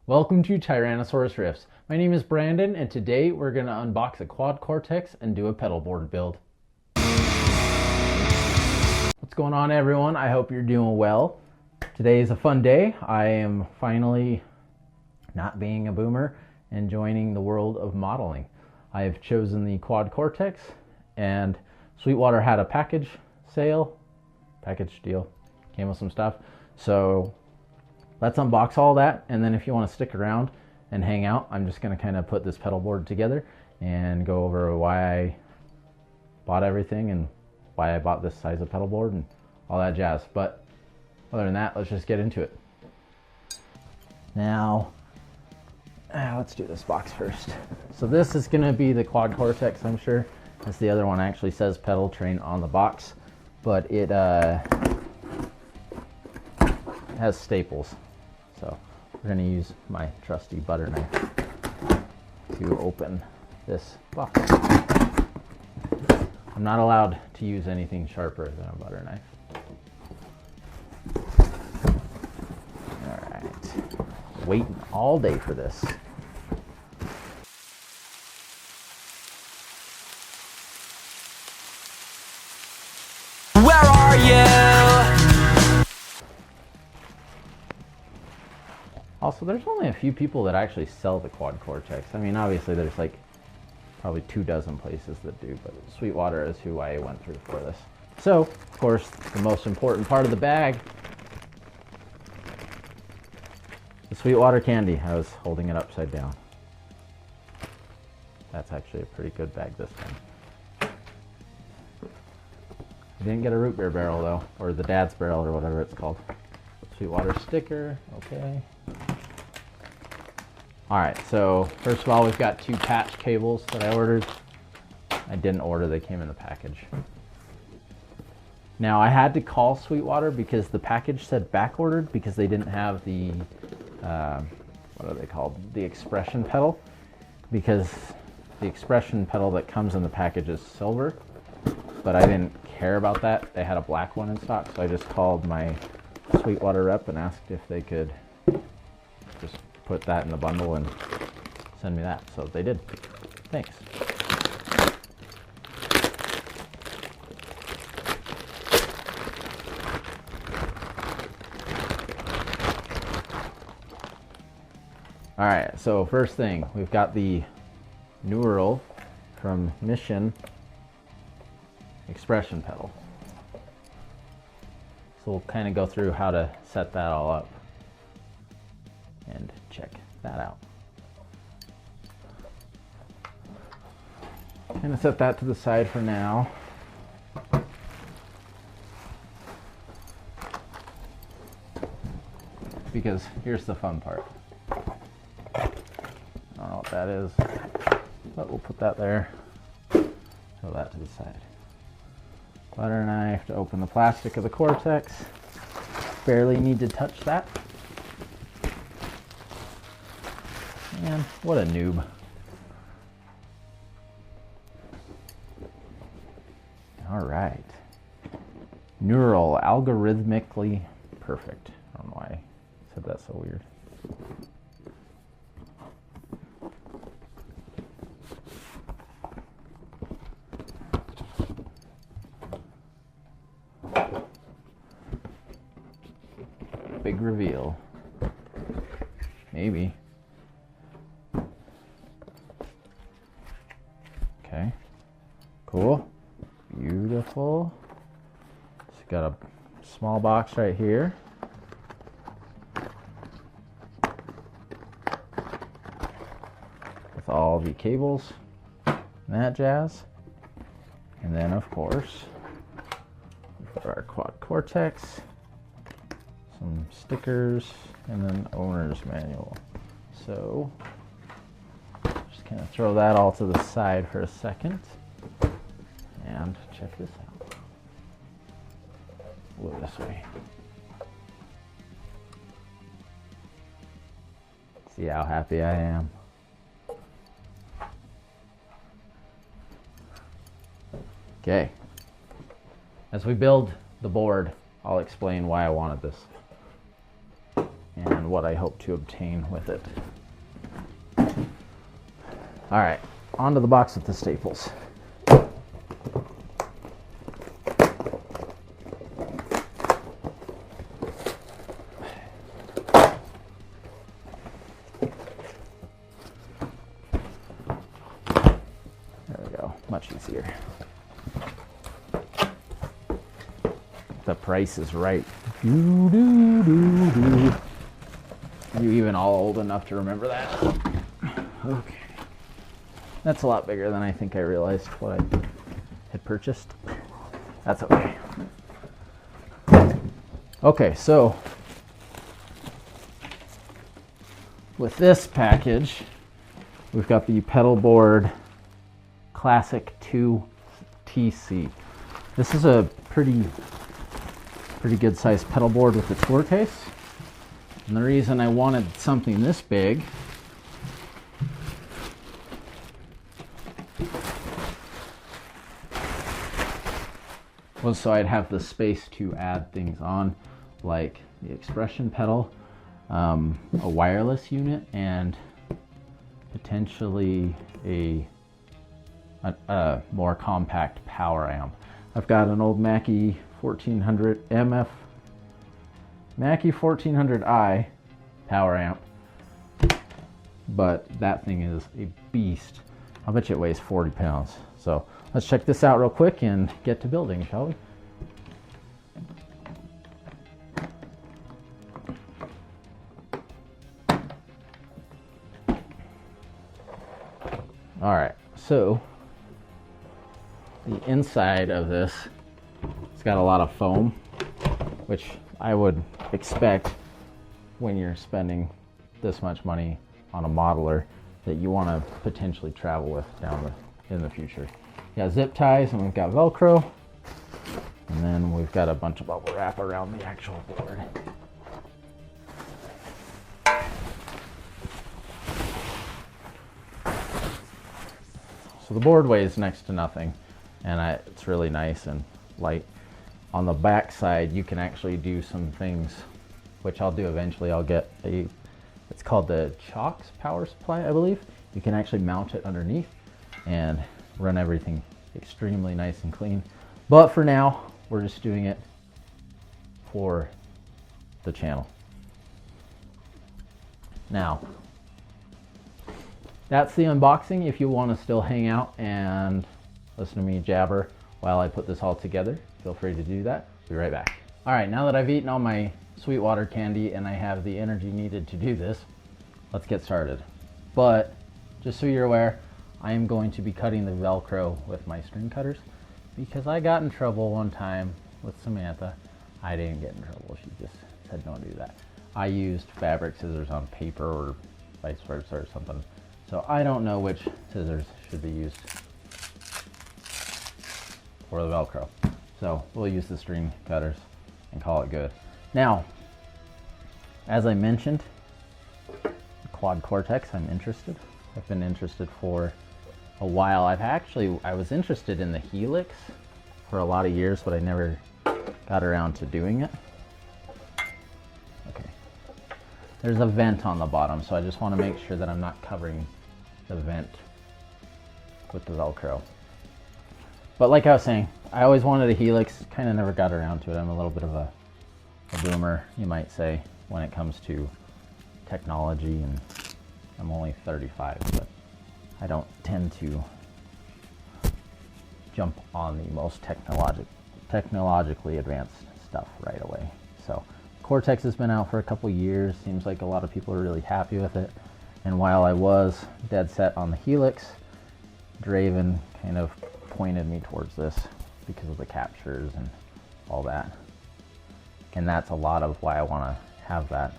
Welcome to Tyrannosaurus Riffs. My name is Brandon, and today we're going to unbox a quad cortex and do a pedal board build. What's going on, everyone? I hope you're doing well. Today is a fun day. I am finally not being a boomer and joining the world of modeling. I have chosen the quad cortex, and Sweetwater had a package deal, came with some stuff. So let's unbox all that, and then if you want to stick around and hang out, I'm just going to kind of put this pedal board together and go over why I bought everything and why I bought this size of pedal board and all that jazz. But other than that, let's just get into it. Now, let's do this box first. So this is going to be the quad cortex, I'm sure. As the other one actually says pedal train on the box, but it has staples. So we're going to use my trusty butter knife to open this box. I'm not allowed to use anything sharper than a butter knife. All right, waiting all day for this. Where are you? Also, there's only a few people that actually sell the quad cortex. I mean, obviously there's like probably 24 places that do, but Sweetwater is who I went through for this. So, of course, the most important part of the bag, the Sweetwater candy. I was holding it upside down. That's actually a pretty good bag this time. I didn't get a root beer barrel though, or the dad's barrel or whatever it's called. Sweetwater sticker, okay. All right, so first of all, we've got 2 patch cables that I ordered. I didn't order, they came in the package. Now I had to call Sweetwater because the package said back ordered because they didn't have the, what are they called? The expression pedal, because the expression pedal that comes in the package is silver, but I didn't care about that. They had a black one in stock, so I just called my Sweetwater rep and asked if they could just put that in the bundle and send me that. So they did. Thanks. All right, so first thing, we've got the Neural from Mission expression pedal. So we'll kind of go through how to set that all up and check that out. Kind of set that to the side for now. Because here's the fun part. I don't know what that is, but we'll put that there. Throw that to the side. Butter knife to open the plastic of the cortex. Barely need to touch that. Man, what a noob. All right. Neural, algorithmically perfect. I don't know why I said that so weird. Big reveal. Maybe. Okay. Cool. Beautiful. It's got a small box right here. With all the cables and that jazz. And then, of course, we've got our quad cortex. Some stickers, and then owner's manual. So just kind of throw that all to the side for a second and check this out. We'll go this way. See how happy I am. Okay. As we build the board, I'll explain why I wanted this. And and what I hope to obtain with it. All right, onto the box with the staples. Much easier. The price is right. You even all old enough to remember that? Okay. That's a lot bigger than I think I realized what I had purchased. That's okay. Okay, so with this package, we've got the Pedalboard Classic 2 TC. This is a pretty good sized pedal board with a tour case. And the reason I wanted something this big was so I'd have the space to add things on, like the expression pedal, a wireless unit, and potentially a more compact power amp. I've got an old Mackie 1400 Mackie 1400i power amp, but that thing is a beast. I'll bet you it weighs 40 pounds. So let's check this out real quick and get to building, shall we? All right, so the inside of this, it's got a lot of foam, which I would expect when you're spending this much money on a modeler that you want to potentially travel with in the future. We got zip ties and we've got Velcro, and then we've got a bunch of bubble wrap around the actual board. So the board weighs next to nothing, and it's really nice and light. On the back side, you can actually do some things, which I'll do eventually. I'll get it's called the Chalks power supply, I believe. You can actually mount it underneath and run everything extremely nice and clean. But for now, we're just doing it for the channel. Now, that's the unboxing. If you want to still hang out and listen to me jabber while I put this all together, feel free to do that. Be right back. All right, now that I've eaten all my Sweetwater candy and I have the energy needed to do this, let's get started. But just so you're aware, I am going to be cutting the Velcro with my string cutters because I got in trouble one time with Samantha. I didn't get in trouble. She just said don't do that. I used fabric scissors on paper or vice versa or something. So I don't know which scissors should be used for the Velcro. So we'll use the string cutters and call it good. Now, as I mentioned, the Quad Cortex, I'm interested. I've been interested for a while. I was interested in the Helix for a lot of years, but I never got around to doing it. Okay. There's a vent on the bottom, so I just want to make sure that I'm not covering the vent with the Velcro. But like I was saying, I always wanted a Helix, kind of never got around to it. I'm a little bit of a boomer, you might say, when it comes to technology, and I'm only 35, but I don't tend to jump on the most technologically advanced stuff right away. So Cortex has been out for a couple years. Seems like a lot of people are really happy with it. And while I was dead set on the Helix, Draven kind of pointed me towards this because of the captures and all that. And that's a lot of why I want to have that.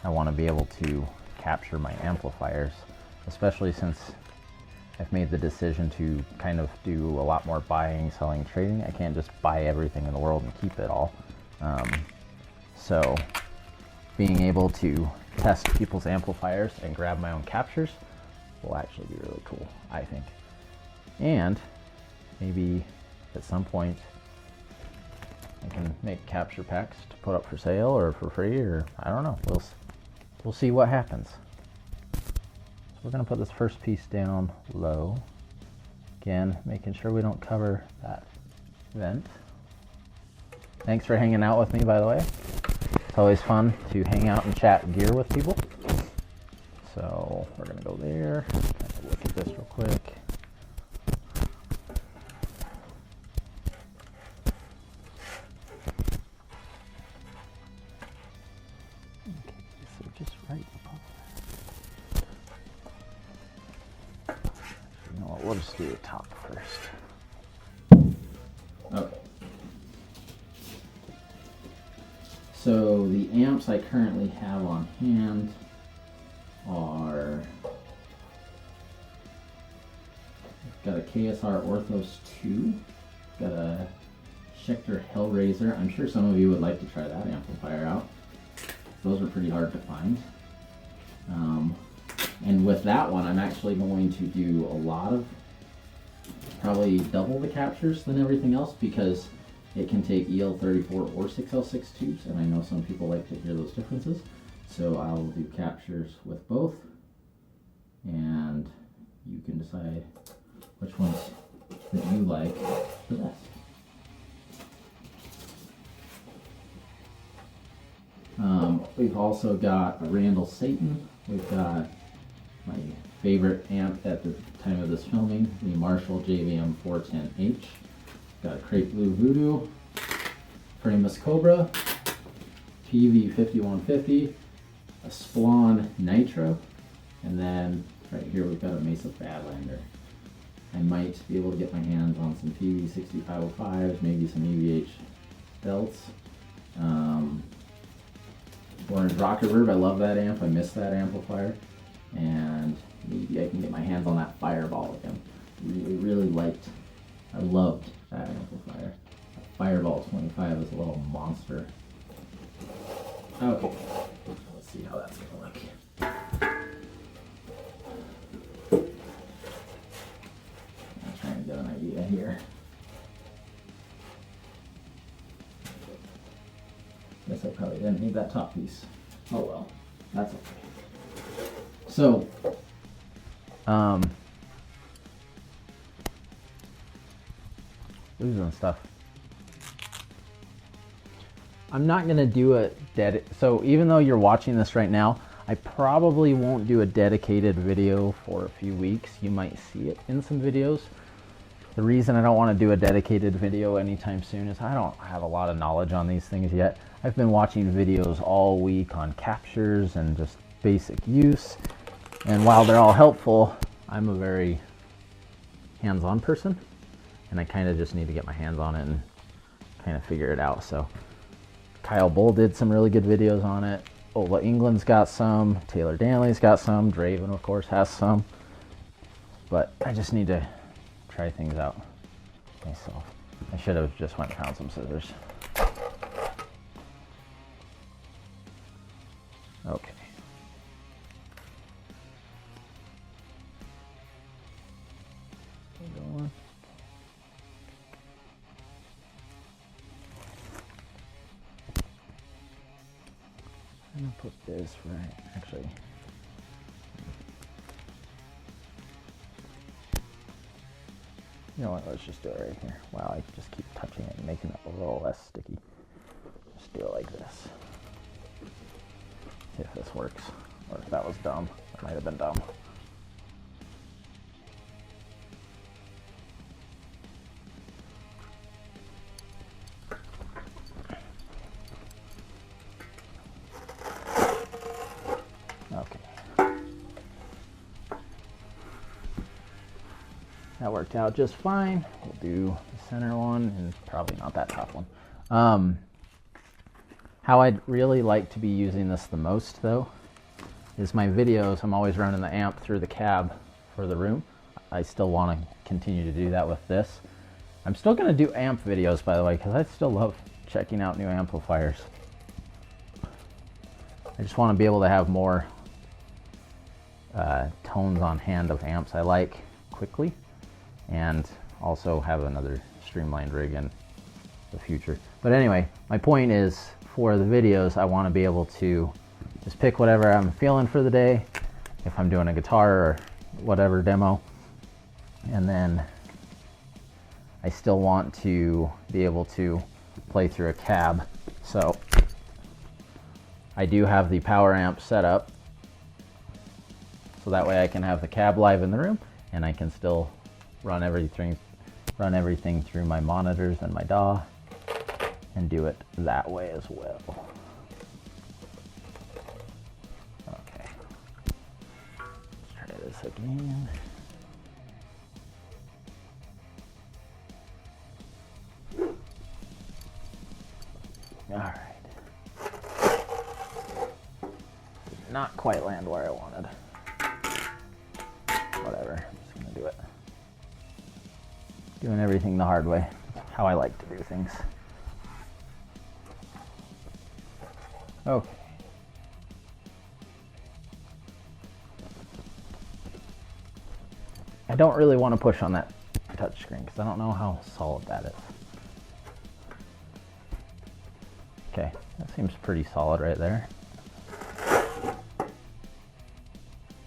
I want to be able to capture my amplifiers, especially since I've made the decision to kind of do a lot more buying, selling, trading. I can't just buy everything in the world and keep it all. So being able to test people's amplifiers and grab my own captures will actually be really cool, I think. And maybe at some point I can make capture packs to put up for sale or for free, or I don't know. we'll see what happens. So we're going to put this first piece down low. Again, making sure we don't cover that vent. Thanks for hanging out with me, by the way. It's always fun to hang out and chat gear with people. So we're going to go there. Look at this real quick. Just right above that. You know what, we'll just do the top first. Okay. So the amps I currently have on hand are, got a KSR Orthos 2, got a Schecter Hellraiser. I'm sure some of you would like to try that amplifier out. Those are pretty hard to find. And with that one, I'm actually going to do a lot of, probably double the captures than everything else, because it can take EL34 or 6L6 tubes, and I know some people like to hear those differences. So I'll do captures with both, and you can decide which ones that you like the best. We've also got a Randall Satan. We've got my favorite amp at the time of this filming, the Marshall JVM 410H. Got a Crate Blue Voodoo, Frameless Cobra, PV 5150, a Splon Nitro, and then right here we've got a Mesa Badlander. I might be able to get my hands on some PV 6505s, maybe some EVH belts. Orange Rocket Verb, I love that amp, I miss that amplifier. And maybe I can get my hands on that Fireball again. I loved that amplifier. Fireball 25 is a little monster. Okay, let's see how that's gonna look. I'm trying to get an idea here. Guess I probably didn't need that top piece. Oh well, that's okay. So, losing stuff. I'm not gonna do a so even though you're watching this right now, I probably won't do a dedicated video for a few weeks. You might see it in some videos. The reason I don't want to do a dedicated video anytime soon is I don't have a lot of knowledge on these things yet. I've been watching videos all week on captures and just basic use, and while they're all helpful, I'm a very hands-on person, and I kind of just need to get my hands on it and kind of figure it out. So Kyle Bull did some really good videos on it. Ola England's got some, Taylor Danley's got some, Draven of course has some, but I just need to try things out myself. I should have just went and found some scissors. Okay. Go on. I'm gonna put this right, actually. You know what, let's just do it right here. Wow, I just keep touching it and making it a little less sticky. Just do it like this. See if this works, or if that was dumb. That might have been dumb. Okay. That worked out just fine. We'll do the center one and probably not that top one. How I'd really like to be using this the most though is my videos. I'm always running the amp through the cab for the room. I still want to continue to do that with this. I'm still going to do amp videos, by the way, because I still love checking out new amplifiers. I just want to be able to have more tones on hand of amps I like quickly, and also have another streamlined rig in the future. But anyway, my point is, for the videos, I want to be able to just pick whatever I'm feeling for the day, if I'm doing a guitar or whatever demo. And then I still want to be able to play through a cab. So I do have the power amp set up, so that way I can have the cab live in the room and I can still run everything through my monitors and my DAW and do it that way as well. Okay, let's try this again. All right. Not quite land where I wanted. Whatever, I'm just gonna do it. Doing everything the hard way. How I like to do things. Okay. I don't really want to push on that touch screen because I don't know how solid that is. Okay, that seems pretty solid right there.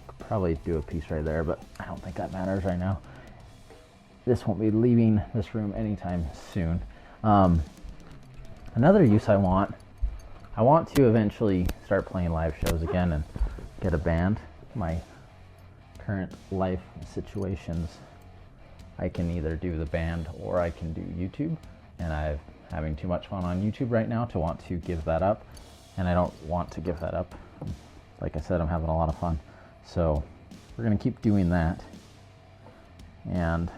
Could probably do a piece right there, but I don't think that matters right now. This won't be leaving this room anytime soon. Another use I want to eventually start playing live shows again and get a band. My current life situations, I can either do the band or I can do YouTube, and I'm having too much fun on YouTube right now to want to give that up, and I don't want to give that up. Like I said, I'm having a lot of fun, so we're gonna keep doing that, and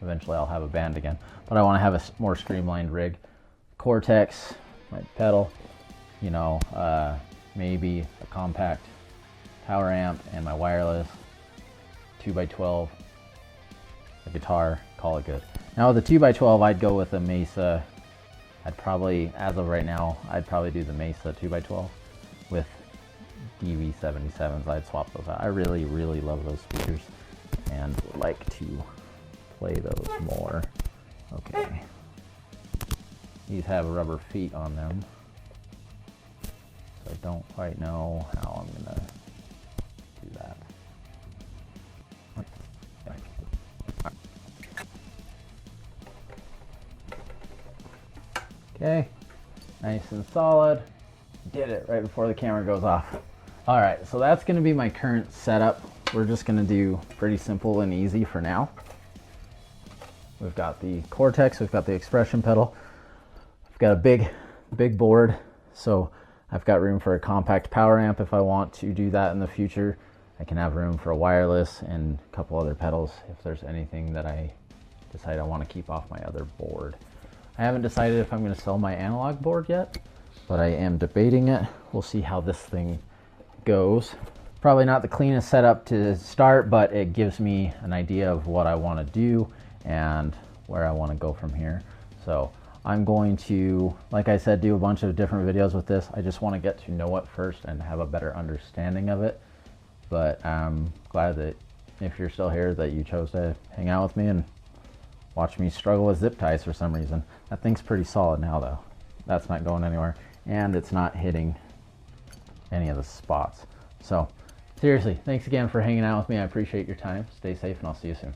eventually I'll have a band again. But I want to have a more streamlined rig. Cortex, my pedal, you know, maybe a compact power amp and my wireless, 2x12, a guitar, call it good. Now with the 2x12, I'd go with a Mesa. I'd probably, as of right now, I'd probably do the Mesa 2x12 with DV77s. I'd swap those out. I really, really love those speakers and would like to play those more. Okay. These have rubber feet on them, so I don't quite know how I'm gonna do that. Okay, nice and solid. Did it right before the camera goes off. All right, so that's gonna be my current setup. We're just gonna do pretty simple and easy for now. We've got the Cortex, we've got the expression pedal. I've got a big board, so I've got room for a compact power amp if I want to do that in the future. I can have room for a wireless and a couple other pedals if there's anything that I decide I want to keep off my other board. I haven't decided if I'm going to sell my analog board yet, but I am debating it. We'll see how this thing goes. Probably not the cleanest setup to start, but it gives me an idea of what I want to do and where I want to go from here. So I'm going to, like I said, do a bunch of different videos with this. I just want to get to know it first and have a better understanding of it. But I'm glad that if you're still here that you chose to hang out with me and watch me struggle with zip ties for some reason. That thing's pretty solid now though. That's not going anywhere and it's not hitting any of the spots. So seriously, thanks again for hanging out with me. I appreciate your time. Stay safe and I'll see you soon.